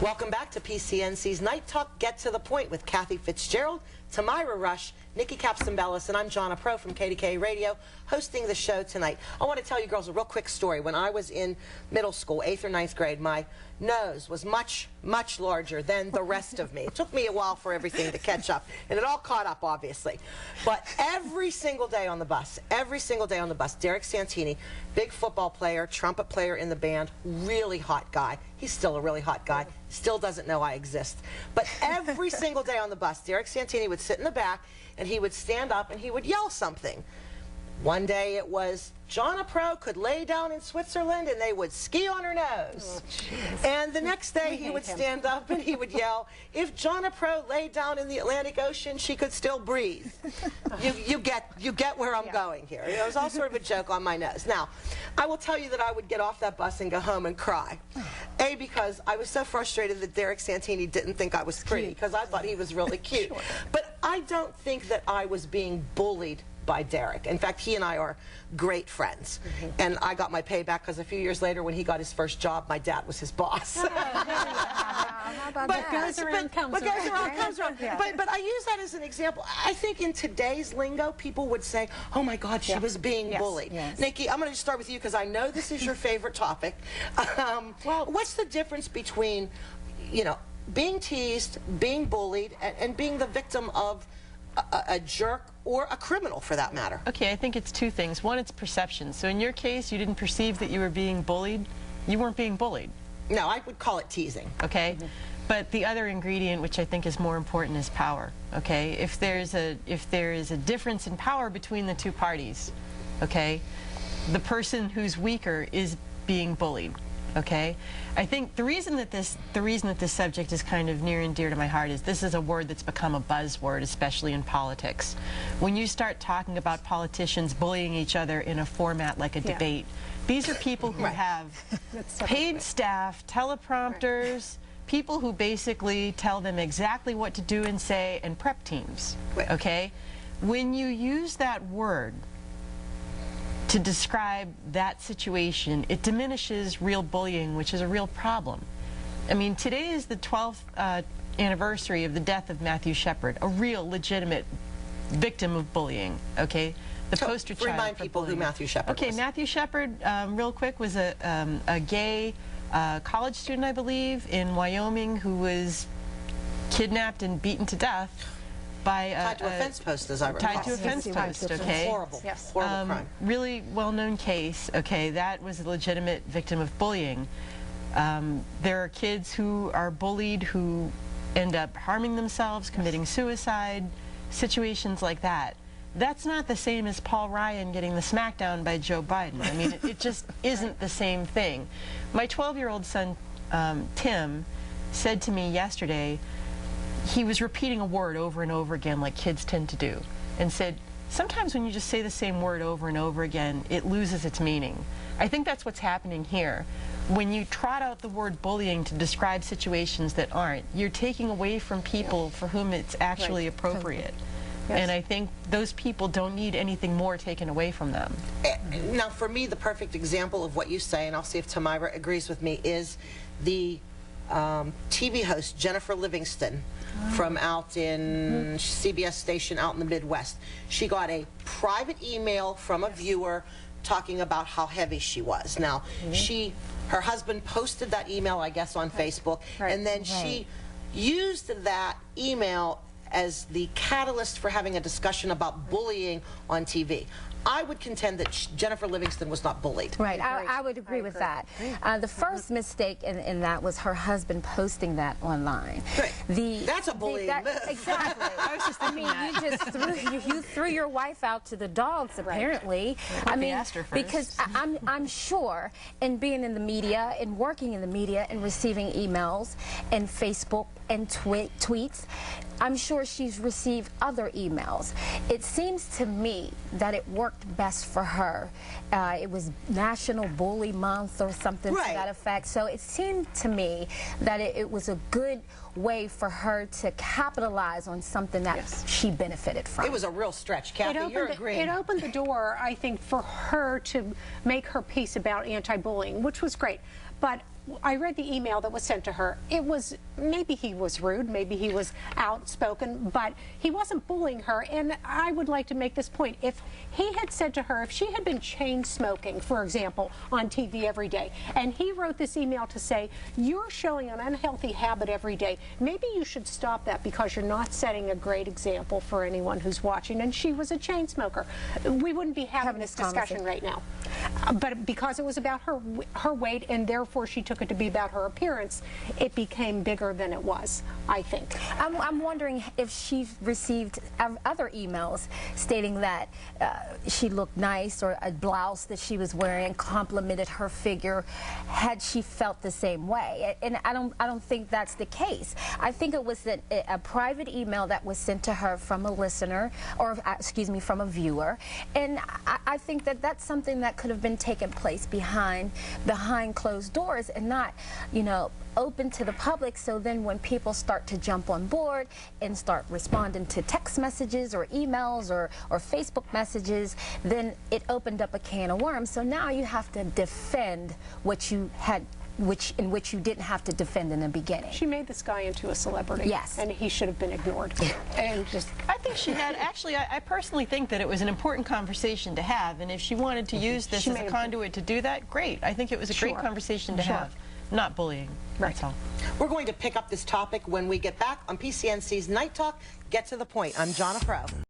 Welcome back to PCNC's Night Talk Get to the Point with Kathy Fitzgerald, Tamira Rush, Niki Capstan-Bellis, and I'm Jonna Pro from KDK Radio, hosting the show tonight. I want to tell you girls a real quick story. When I was in middle school, 8th or 9th grade, my nose was much, much larger than the rest of me. It took me a while for everything to catch up, and it all caught up, obviously. But every single day on the bus, Derek Santini, big football player, trumpet player in the band, really hot guy. He's still a really hot guy. Still doesn't know I exist. But every single day on the bus, Derek Santini would sit in the back, and he would stand up, and he would yell something. One day it was, Jonna Pro could lay down in Switzerland and they would ski on her nose. Oh, and the next day he would stand up and he would yell, if Jonna Pro laid down in the Atlantic Ocean, she could still breathe. You get where I'm going here. It was all sort of a joke on my nose. Now, I will tell you that I would get off that bus and go home and cry. A, because I was so frustrated that Derek Santini didn't think I was pretty, because I thought he was really cute. Sure. But I don't think that I was being bullied by Derek. In fact, he and I are great friends. And I got my payback because a few years later when he got his first job, my dad was his boss. What goes around comes around. Yeah. But I use that as an example. I think in today's lingo, people would say, oh my God, she was being bullied. Yes. Niki, I'm going to start with you because I know this is your favorite topic. Well, what's the difference between, you know, being teased, being bullied, and being the victim of a jerk or a criminal, for that matter? Okay, I think it's two things. One, it's perception. So in your case, you didn't perceive that you were being bullied. You weren't being bullied. No, I would call it teasing. Okay? But the other ingredient, which I think is more important, is power. Okay? If there is a difference in power between the two parties, okay, the person who's weaker is being bullied. Okay, I think the reason that this subject is kind of near and dear to my heart is this is a word that's become a buzzword, especially in politics. When you start talking about politicians bullying each other in a format like a debate, these are people who have paid staff, teleprompters, people who basically tell them exactly what to do and say, and prep teams. Okay, when you use that word to describe that situation, it diminishes real bullying, which is a real problem. I mean, today is the 12th anniversary of the death of Matthew Shepard, a real, legitimate victim of bullying, okay? The poster child. Remind people who Matthew Shepard was. Okay, Matthew Shepard, real quick, was a gay college student, I believe, in Wyoming who was kidnapped and beaten to death by tied to a fence post, as I recall. Tied to a fence post, okay. Horrible, horrible crime. Really well-known case, okay. That was a legitimate victim of bullying. There are kids who are bullied who end up harming themselves, committing suicide, situations like that. That's not the same as Paul Ryan getting the smackdown by Joe Biden. I mean, it just isn't the same thing. My 12-year-old son, Tim, said to me yesterday, he was repeating a word over and over again like kids tend to do, and said, sometimes when you just say the same word over and over again, it loses its meaning. I think that's what's happening here. When you trot out the word bullying to describe situations that aren't, you're taking away from people for whom it's actually appropriate. Yes. And I think those people don't need anything more taken away from them. Now, for me, the perfect example of what you say, and I'll see if Tamira agrees with me, is the TV host Jennifer Livingston from out in CBS station out in the Midwest. She got a private email from a viewer talking about how heavy she was. Now, her husband posted that email, I guess, on Facebook, and then she used that email as the catalyst for having a discussion about bullying on TV. I would contend that Jennifer Livingston was not bullied. Right, I would agree with that. The first mistake in that was her husband posting that online. Right. That's a bullying move. Exactly. I was just thinking you threw your wife out to the dogs, apparently. I mean, because I'm sure, in being in the media and working in the media and receiving emails and Facebook and tweets, I'm sure she's received other emails. It seems to me that it works worked best for her. It was National Bully Month or something to that effect. So it seemed to me that it was a good way for her to capitalize on something that she benefited from. It was a real stretch. Kathy, you're agreeing. It opened the door, I think, for her to make her piece about anti-bullying, which was great. But I read the email that was sent to her. It was, maybe he was rude, maybe he was outspoken, but he wasn't bullying her. And I would like to make this point. If he had said to her, if she had been chain smoking, for example, on TV every day, and he wrote this email to say, you're showing an unhealthy habit every day, maybe you should stop that because you're not setting a great example for anyone who's watching. And she was a chain smoker. We wouldn't be having this discussion right now. But because it was about her weight, and therefore she took it to be about her appearance, it became bigger than it was, I think. I'm wondering if she received other emails stating that she looked nice, or a blouse that she was wearing complimented her figure. Had she felt the same way? And I don't think that's the case. I think it was a private email that was sent to her from a listener, or excuse me, from a viewer. And I think that that's something that could have been taking place behind closed doors, and not, you know, open to the public. So then when people start to jump on board and start responding to text messages or emails or Facebook messages, then it opened up a can of worms. So now you have to defend what you had, in which you didn't have to defend in the beginning. She made this guy into a celebrity. Yes. And he should have been ignored. And just, I think she had, actually, I personally think that it was an important conversation to have, and if she wanted to use this as a conduit to do that, great. I think it was a great conversation to have. Not bullying. That's all. We're going to pick up this topic when we get back on PCNC's Night Talk. Get to the point. I'm Jonna Pro.